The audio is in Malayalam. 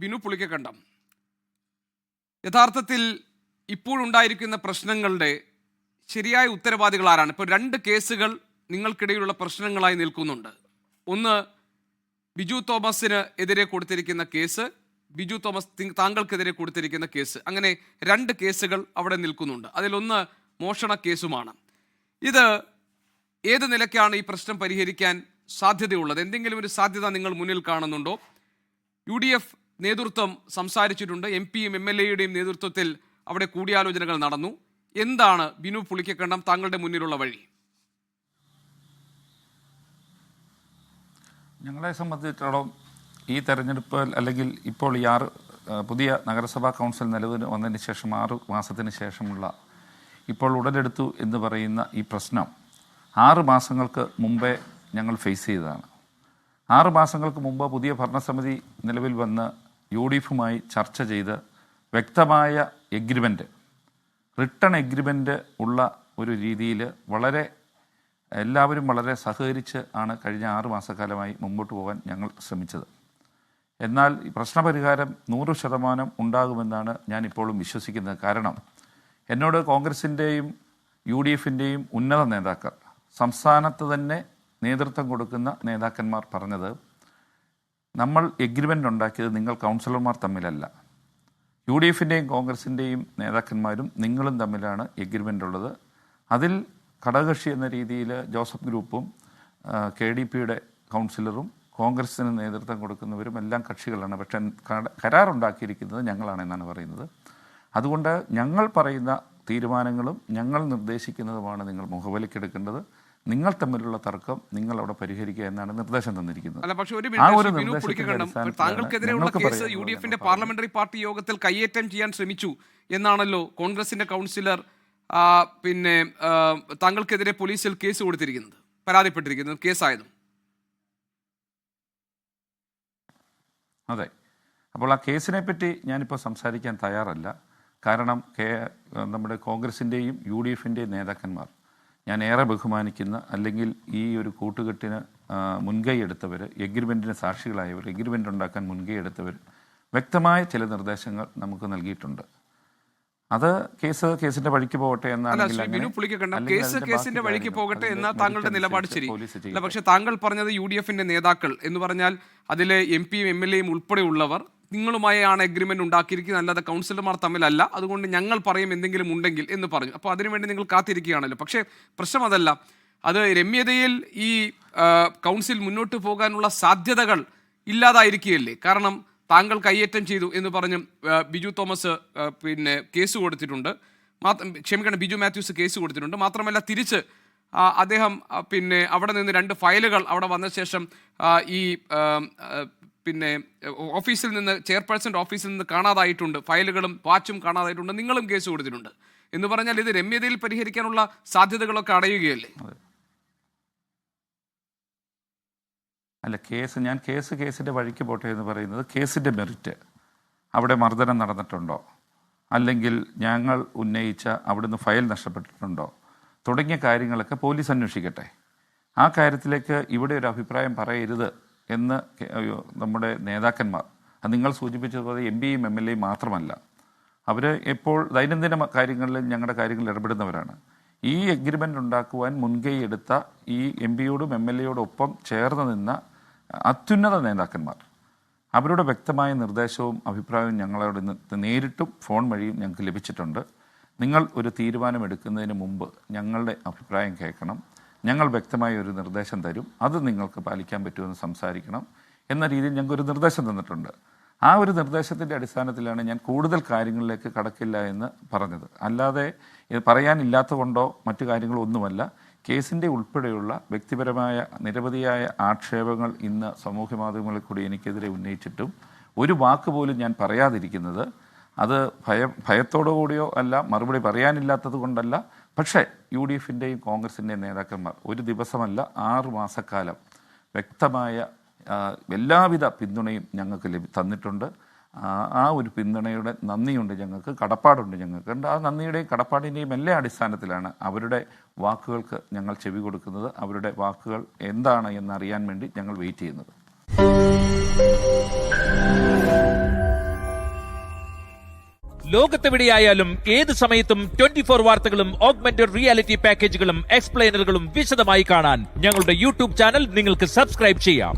ബിനു പുളിക്കക്കണ്ടം, യഥാർത്ഥത്തിൽ ഇപ്പോഴുണ്ടായിരിക്കുന്ന പ്രശ്നങ്ങളുടെ ശരിയായ ഉത്തരവാദികൾ ആരാണ്? ഇപ്പോൾ 2 കേസുകൾ നിങ്ങൾക്കിടയിലുള്ള പ്രശ്നങ്ങളായി നിൽക്കുന്നുണ്ട്. ഒന്ന്, ബിജു തോമസിന് എതിരെ കൊടുത്തിരിക്കുന്ന കേസ്, ബിജു തോമസ് താങ്കൾക്കെതിരെ കൊടുത്തിരിക്കുന്ന കേസ്. അങ്ങനെ 2 കേസുകൾ അവിടെ നിൽക്കുന്നുണ്ട്. അതിലൊന്ന് മോഷണ കേസുമാണ്. ഇത് ഏത് നിലയ്ക്കാണ് ഈ പ്രശ്നം പരിഹരിക്കാൻ സാധ്യതയുള്ളത്? എന്തെങ്കിലും ഒരു സാധ്യത നിങ്ങൾ മുന്നിൽ കാണുന്നുണ്ടോ? UDF നേതൃത്വം സംസാരിച്ചിട്ടുണ്ട്. MP-യും MLA-യുടെയും നേതൃത്വത്തിൽ അവിടെ കൂടിയാലോചനകൾ നടന്നു. എന്താണ് ബിനു പുളിക്കക്കണ്ടം താങ്കളുടെ മുന്നിലുള്ള വഴി? ഞങ്ങളെ സംബന്ധിച്ചിടത്തോളം ഈ തെരഞ്ഞെടുപ്പ് അല്ലെങ്കിൽ ഇപ്പോൾ ഈ പുതിയ നഗരസഭാ കൗൺസിൽ നിലവിൽ വന്നതിന് ശേഷം 6 മാസത്തിന് ശേഷമുള്ള ഇപ്പോൾ ഉടലെടുത്തു എന്ന് പറയുന്ന ഈ പ്രശ്നം 6 മാസങ്ങൾക്ക് മുമ്പേ ഞങ്ങൾ ഫേസ് ചെയ്തതാണ്. 6 മാസങ്ങൾക്ക് മുമ്പ് പുതിയ ഭരണസമിതി നിലവിൽ വന്ന് UDF-മായി ചർച്ച ചെയ്ത് വ്യക്തമായ എഗ്രിമെൻ്റ്, റിട്ടൺ എഗ്രിമെൻ്റ് ഉള്ള ഒരു രീതിയിൽ എല്ലാവരും വളരെ സഹകരിച്ച് ആണ് കഴിഞ്ഞ 6 മാസക്കാലമായി മുമ്പോട്ട് പോകാൻ ഞങ്ങൾ ശ്രമിച്ചത്. എന്നാൽ ഈ പ്രശ്നപരിഹാരം 100% ഉണ്ടാകുമെന്നാണ് ഞാൻ ഇപ്പോഴും വിശ്വസിക്കുന്നത്. കാരണം എന്നോട് കോൺഗ്രസിൻ്റെയും UDF-ൻ്റെയും ഉന്നത നേതാക്കൾ, സംസ്ഥാനത്ത് തന്നെ നേതൃത്വം കൊടുക്കുന്ന നേതാക്കന്മാർ പറഞ്ഞത്, നമ്മൾ എഗ്രിമെൻ്റ് ഉണ്ടാക്കിയത് നിങ്ങൾ കൗൺസിലർമാർ തമ്മിലല്ല, UDF-ൻ്റെയും കോൺഗ്രസിൻ്റെയും നേതാക്കന്മാരും നിങ്ങളും തമ്മിലാണ് എഗ്രിമെൻ്റ് ഉള്ളത്. അതിൽ ഘടകകക്ഷി എന്ന രീതിയിൽ ജോസഫ് ഗ്രൂപ്പും KDP-യുടെ കൗൺസിലറും കോൺഗ്രസിന് നേതൃത്വം കൊടുക്കുന്നവരും എല്ലാം കക്ഷികളാണ്. പക്ഷേ കരാറുണ്ടാക്കിയിരിക്കുന്നത് ഞങ്ങളാണെന്നാണ് പറയുന്നത്. അതുകൊണ്ട് ഞങ്ങൾ പറയുന്ന തീരുമാനങ്ങളും ഞങ്ങൾ നിർദ്ദേശിക്കുന്നതുമാണ് നിങ്ങൾ മുഖവിലക്കെടുക്കേണ്ടത്. നിങ്ങൾ തമ്മിലുള്ള തർക്കം നിങ്ങൾ അവിടെ പരിഹരിക്കുക എന്നാണ് നിർദ്ദേശം തന്നിരിക്കുന്നത്. താങ്കൾക്കെതിരെയുള്ള കേസ് UDF-ന്റെ പാർലമെന്ററി പാർട്ടി യോഗത്തിൽ കയ്യേറ്റം ചെയ്യാൻ ശ്രമിച്ചു എന്നാണല്ലോ കോൺഗ്രസിന്റെ കൗൺസിലർ താങ്കൾക്കെതിരെ പോലീസിൽ കേസ് കൊടുത്തിരിക്കുന്നത്, പരാതിപ്പെട്ടിരിക്കുന്നത്, കേസായതും. അതെ. അപ്പോൾ ആ കേസിനെ പറ്റി ഞാനിപ്പോൾ സംസാരിക്കാൻ തയ്യാറല്ല. കാരണം നമ്മുടെ കോൺഗ്രസിൻ്റെയും UDF-ൻ്റെയും നേതാക്കന്മാർ, ഞാൻ ഏറെ ബഹുമാനിക്കുന്ന, അല്ലെങ്കിൽ ഈ ഒരു കൂട്ടുകെട്ടിന് മുൻകൈ എടുത്തവർ, എഗ്രിമെൻറ്റിന് സാക്ഷികളായവർ, എഗ്രിമെൻ്റ് ഉണ്ടാക്കാൻ മുൻകൈ എടുത്തവർ വ്യക്തമായ ചില നിർദ്ദേശങ്ങൾ നമുക്ക് നൽകിയിട്ടുണ്ട്. അത് കേസിന്റെ വഴിക്ക് പോകട്ടെ കേസിന്റെ വഴിക്ക് പോകട്ടെ എന്ന താങ്കളുടെ നിലപാട് ശരിയല്ല. പക്ഷെ താങ്കൾ പറഞ്ഞത് UDF-ന്റെ നേതാക്കൾ എന്ന് പറഞ്ഞാൽ അതിലെ MP-യും MLA-യും ഉൾപ്പെടെയുള്ളവർ നിങ്ങളുമായാണ് എഗ്രിമെന്റ് ഉണ്ടാക്കിയിരിക്കുന്നത്, അല്ലാതെ കൗൺസിലർമാർ തമ്മിലല്ല. അതുകൊണ്ട് ഞങ്ങൾ പറയും എന്തെങ്കിലും ഉണ്ടെങ്കിൽ എന്ന് പറഞ്ഞു. അപ്പോൾ അതിനുവേണ്ടി നിങ്ങൾ കാത്തിരിക്കുകയാണല്ലോ. പക്ഷേ പ്രശ്നം അതല്ല. അത് രമ്യതയിൽ ഈ കൗൺസിൽ മുന്നോട്ട് പോകാനുള്ള സാധ്യതകൾ ഇല്ലാതായിരിക്കുകയല്ലേ? കാരണം താങ്കൾ കയ്യേറ്റം ചെയ്തു എന്ന് പറഞ്ഞ് ബിജു തോമസ് കേസ് കൊടുത്തിട്ടുണ്ട്. ബിജു മാത്യൂസ് കേസ് കൊടുത്തിട്ടുണ്ട്. മാത്രമല്ല തിരിച്ച് അദ്ദേഹം അവിടെ നിന്ന് 2 ഫയലുകൾ അവിടെ വന്ന ശേഷം ഈ ഓഫീസിൽ നിന്ന്, ചെയർപേഴ്സൻ്റെ ഓഫീസിൽ നിന്ന് കാണാതായിട്ടുണ്ട്, ഫയലുകളും വാച്ചും കാണാതായിട്ടുണ്ട്. നിങ്ങളും കേസ് കൊടുത്തിട്ടുണ്ട് എന്ന് പറഞ്ഞാൽ ഇത് രമ്യതയിൽ പരിഹരിക്കാനുള്ള സാധ്യതകളൊക്കെ അടയുകയല്ലേ? അല്ല, കേസിൻ്റെ വഴിക്ക് പോട്ടെ എന്ന് പറയുന്നത് കേസിൻ്റെ മെറിറ്റ്, അവിടെ മർദ്ദനം നടന്നിട്ടുണ്ടോ, അല്ലെങ്കിൽ ഞങ്ങൾ ഉന്നയിച്ച അവിടുന്ന് ഫയൽ നഷ്ടപ്പെട്ടിട്ടുണ്ടോ തുടങ്ങിയ കാര്യങ്ങളൊക്കെ പോലീസ് അന്വേഷിക്കട്ടെ. ആ കാര്യത്തിലേക്ക് ഇവിടെ ഒരു അഭിപ്രായം പറയരുത് എന്ന് നമ്മുടെ നേതാക്കന്മാർ, അത് നിങ്ങൾ സൂചിപ്പിച്ചതുപോലെ MP-യും MLA-യും മാത്രമല്ല, അവർ എപ്പോൾ ദൈനംദിന കാര്യങ്ങളിൽ ഞങ്ങളുടെ കാര്യങ്ങളിൽ ഇടപെടുന്നവരാണ്. ഈ എഗ്രിമെൻ്റ് ഉണ്ടാക്കുവാൻ മുൻകൈ എടുത്ത ഈ MP-യോടും MLA-യോടും ഒപ്പം ചേർന്ന് നിന്ന അത്യുന്നത നേതാക്കന്മാർ, അവരുടെ വ്യക്തമായ നിർദ്ദേശവും അഭിപ്രായവും ഞങ്ങളോട് നേരിട്ടും ഫോൺ വഴിയും ഞങ്ങൾക്ക് ലഭിച്ചിട്ടുണ്ട്. നിങ്ങൾ ഒരു തീരുമാനമെടുക്കുന്നതിന് മുമ്പ് ഞങ്ങളുടെ അഭിപ്രായം കേൾക്കണം, ഞങ്ങൾ വ്യക്തമായ ഒരു നിർദ്ദേശം തരും, അത് നിങ്ങൾക്ക് പാലിക്കാൻ പറ്റുമെന്ന് സംസാരിക്കണം എന്ന രീതിയിൽ ഞങ്ങൾക്കൊരു നിർദ്ദേശം തന്നിട്ടുണ്ട്. ആ ഒരു നിർദ്ദേശത്തിൻ്റെ അടിസ്ഥാനത്തിലാണ് ഞാൻ കൂടുതൽ കാര്യങ്ങളിലേക്ക് കടക്കില്ല എന്ന് പറഞ്ഞത്. അല്ലാതെ പറയാനില്ലാത്ത കൊണ്ടോ മറ്റു കാര്യങ്ങളോ ഒന്നുമല്ല. കേസിൻ്റെ ഉൾപ്പെടെയുള്ള വ്യക്തിപരമായ നിരവധിയായ ആക്ഷേപങ്ങൾ ഇന്ന് സമൂഹ മാധ്യമങ്ങളിൽ കൂടി എനിക്കെതിരെ ഉന്നയിച്ചിട്ടും ഒരു വാക്ക് പോലും ഞാൻ പറയാതിരിക്കുന്നത് അത് ഭയത്തോടു കൂടിയോ അല്ല, മറുപടി പറയാനില്ലാത്തത് കൊണ്ടല്ല. പക്ഷേ UDF-ൻ്റെയും കോൺഗ്രസിൻ്റെയും നേതാക്കന്മാർ ഒരു ദിവസമല്ല 6 മാസക്കാലം വ്യക്തമായ എല്ലാവിധ പിന്തുണയും ഞങ്ങൾക്ക് തന്നിട്ടുണ്ട്. ആ ഒരു പിന്തുണയുടെ നന്ദിയുണ്ട് ഞങ്ങൾക്ക്, കടപ്പാടുണ്ട് ഞങ്ങൾക്ക്. ആ നന്ദിയുടെയും കടപ്പാടിൻ്റെയും എല്ലാ അടിസ്ഥാനത്തിലാണ് അവരുടെ വാക്കുകൾക്ക് ഞങ്ങൾ ചെവി കൊടുക്കുന്നത്. അവരുടെ വാക്കുകൾ എന്താണ് എന്നറിയാൻ വേണ്ടി ഞങ്ങൾ വെയിറ്റ് ചെയ്യുന്നത്. ലോകത്തെവിടെയായാലും ഏത് സമയത്തും 24 വാർത്തകളും ഓഗ്മെന്റഡ് റിയാലിറ്റി പാക്കേജുകളും എക്സ്പ്ലെയിനറുകളും വിശദമായി കാണാൻ ഞങ്ങളുടെ യൂട്യൂബ് ചാനൽ നിങ്ങൾക്ക് സബ്സ്ക്രൈബ് ചെയ്യാം.